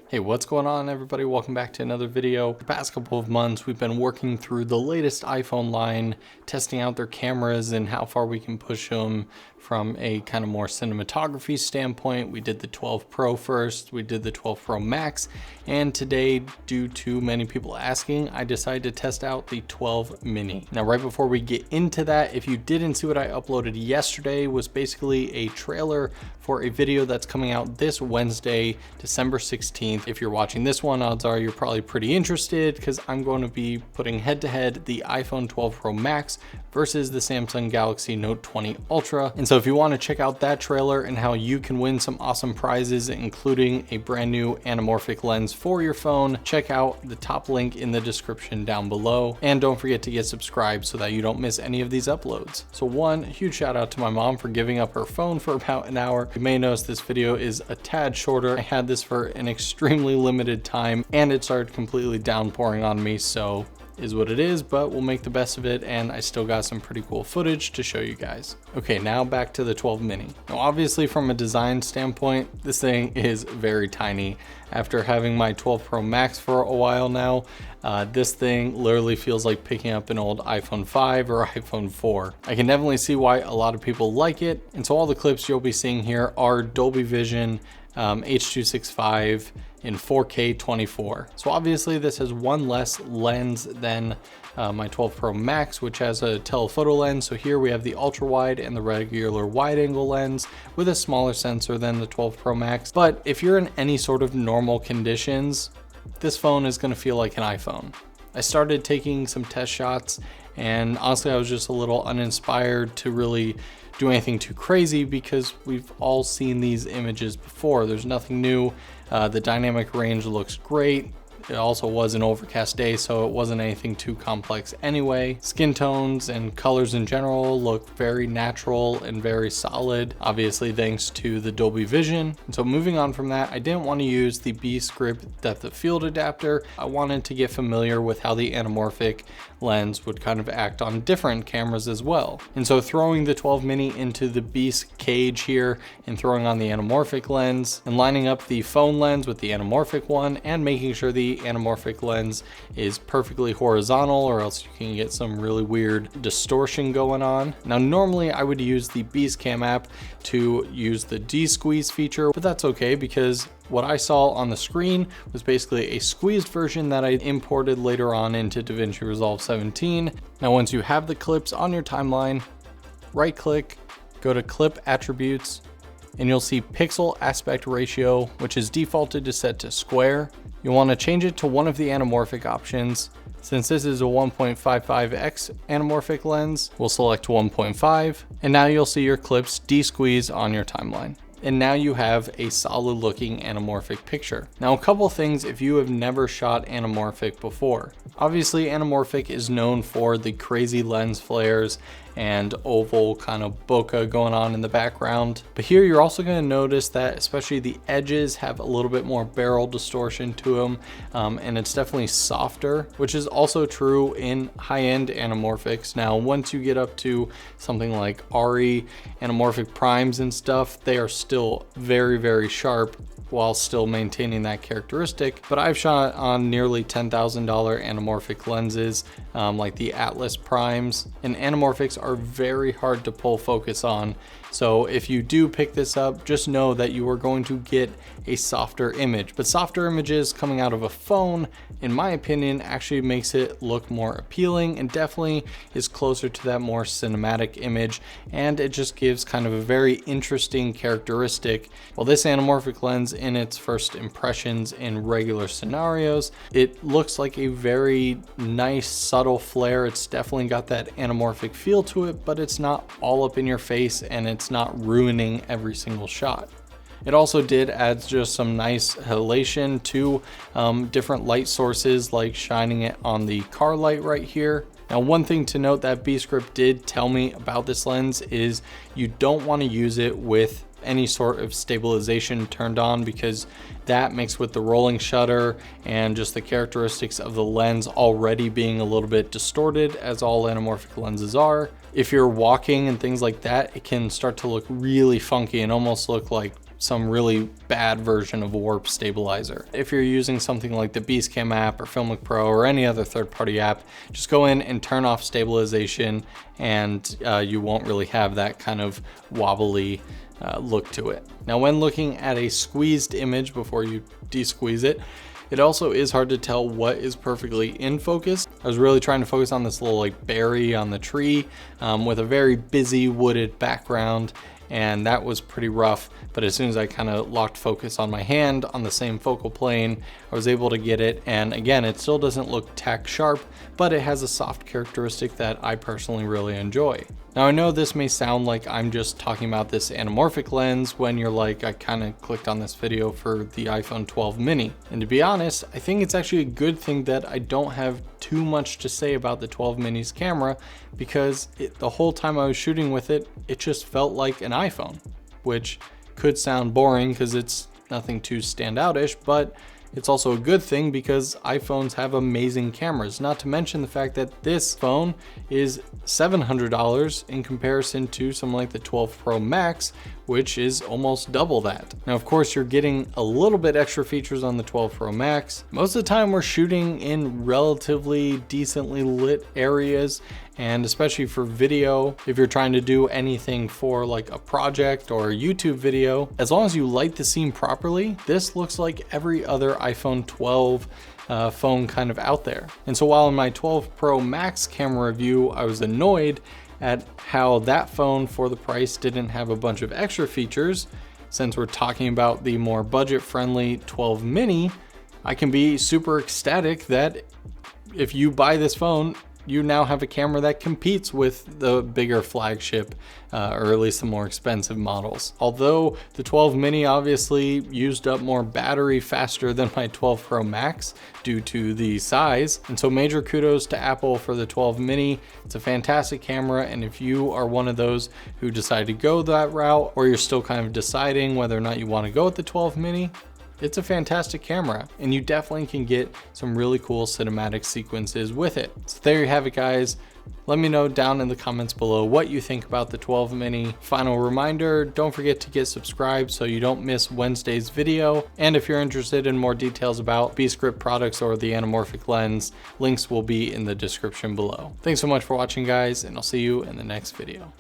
Hey, what's going on everybody? Welcome back to another video. The past couple of months we've been working through the latest iPhone line, testing out their cameras and how far we can push them from a kind of more cinematography standpoint. We did the 12 Pro first, we did the 12 Pro Max, and today, due to many people asking, I decided to test out the 12 Mini. Now, right before we get into that, if you didn't see what I uploaded yesterday, was basically a trailer for a video that's coming out this Wednesday, December 16th. If you're watching this one, odds are you're probably pretty interested because I'm going to be putting head-to-head the iPhone 12 Pro Max versus the Samsung Galaxy Note 20 Ultra. And so if you want to check out that trailer and how you can win some awesome prizes, including a brand new anamorphic lens for your phone, check out the top link in the description down below. And don't forget to get subscribed so that you don't miss any of these uploads. So one huge shout out to my mom for giving up her phone for about an hour. You may notice this video is a tad shorter. I had this for an extremely limited time and it started completely downpouring on me, so is what it is, but we'll make the best of it, and I still got some pretty cool footage to show you guys. Okay, now back to the 12 Mini. Now obviously from a design standpoint, this thing is very tiny. After having my 12 Pro Max for a while now, this thing literally feels like picking up an old iPhone 5 or iPhone 4. I can definitely see why a lot of people like it, and so all the clips you'll be seeing here are Dolby Vision H.265 in 4K 24. So obviously this has one less lens than my 12 Pro Max, which has a telephoto lens. So here we have the ultra wide and the regular wide angle lens with a smaller sensor than the 12 Pro Max. But if you're in any sort of normal conditions, this phone is going to feel like an iPhone. I started taking some test shots and honestly I was just a little uninspired to really do anything too crazy because we've all seen these images before. There's nothing new. The dynamic range looks great. It also was an overcast day, so it wasn't anything too complex anyway. Skin tones and colors in general look very natural and very solid, obviously thanks to the Dolby Vision. And so moving on from that, I didn't want to use the Beastgrip depth of field adapter. I wanted to get familiar with how the anamorphic lens would kind of act on different cameras as well. And so throwing the 12 Mini into the Beast cage here and throwing on the anamorphic lens and lining up the phone lens with the anamorphic one and making sure the anamorphic lens is perfectly horizontal, or else you can get some really weird distortion going on. Now normally I would use the Beastcam app to use the de-squeeze feature, but that's okay because what I saw on the screen was basically a squeezed version that I imported later on into DaVinci Resolve 17. Now once you have the clips on your timeline, right click, go to clip attributes, and you'll see pixel aspect ratio, which is defaulted to set to square. You'll want to change it to one of the anamorphic options. Since this is a 1.55x anamorphic lens, we'll select 1.5, and now you'll see your clips de-squeeze on your timeline. And now you have a solid looking anamorphic picture. Now a couple things if you have never shot anamorphic before. Obviously anamorphic is known for the crazy lens flares and oval kind of bokeh going on in the background. But here you're also going to notice that especially the edges have a little bit more barrel distortion to them, and it's definitely softer, which is also true in high-end anamorphics. Now once you get up to something like RE anamorphic primes and stuff, they are still very, very sharp while still maintaining that characteristic. But I've shot on nearly $10,000 anamorphic lenses like the Atlas primes, and anamorphics are very hard to pull focus on. So if you do pick this up, just know that you are going to get a softer image. But softer images coming out of a phone, in my opinion, actually makes it look more appealing and definitely is closer to that more cinematic image, and it just gives kind of a very interesting characteristic. Well, this anamorphic lens in its first impressions in regular scenarios, it looks like a very nice subtle flare. It's definitely got that anamorphic feel to it, but it's not all up in your face and it's not ruining every single shot. It also did add just some nice halation to different light sources, like shining it on the car light right here. Now, one thing to note that Beastgrip did tell me about this lens is you don't want to use it with any sort of stabilization turned on, because that mixed with the rolling shutter and just the characteristics of the lens already being a little bit distorted, as all anamorphic lenses are. If you're walking and things like that, it can start to look really funky and almost look like some really bad version of a warp stabilizer. If you're using something like the Beastcam app or Filmic Pro or any other third-party app, just go in and turn off stabilization, and you won't really have that kind of wobbly look to it. Now, when looking at a squeezed image before you de-squeeze it, it also is hard to tell what is perfectly in focus. I was really trying to focus on this little like berry on the tree with a very busy wooded background, and that was pretty rough. But as soon as I kind of locked focus on my hand on the same focal plane, I was able to get it. And again, it still doesn't look tack sharp, but it has a soft characteristic that I personally really enjoy. Now, I know this may sound like I'm just talking about this anamorphic lens when you're like, I kind of clicked on this video for the iPhone 12 mini. And to be honest, I think it's actually a good thing that I don't have too much to say about the 12 mini's camera, because the whole time I was shooting with it, it just felt like an iPhone, which could sound boring because it's nothing too standoutish, but it's also a good thing because iPhones have amazing cameras, not to mention the fact that this phone is $700 in comparison to something like the 12 Pro Max, which is almost double that. Now, of course, you're getting a little bit extra features on the 12 Pro Max. Most of the time we're shooting in relatively decently lit areas, and especially for video, if you're trying to do anything for like a project or a YouTube video, as long as you light the scene properly, this looks like every other iPhone 12 phone kind of out there. And so while in my 12 Pro Max camera review, I was annoyed at how that phone for the price didn't have a bunch of extra features, since we're talking about the more budget-friendly 12 mini, I can be super ecstatic that if you buy this phone, you now have a camera that competes with the bigger flagship, or at least the more expensive models. Although the 12 mini obviously used up more battery faster than my 12 Pro Max due to the size. And so major kudos to Apple for the 12 mini. It's a fantastic camera. And if you are one of those who decide to go that route, or you're still kind of deciding whether or not you want to go with the 12 mini, it's a fantastic camera, and you definitely can get some really cool cinematic sequences with it. So there you have it, guys. Let me know down in the comments below what you think about the 12 mini. Final reminder, don't forget to get subscribed so you don't miss Wednesday's video. And if you're interested in more details about Beastgrip products or the anamorphic lens, links will be in the description below. Thanks so much for watching, guys, and I'll see you in the next video.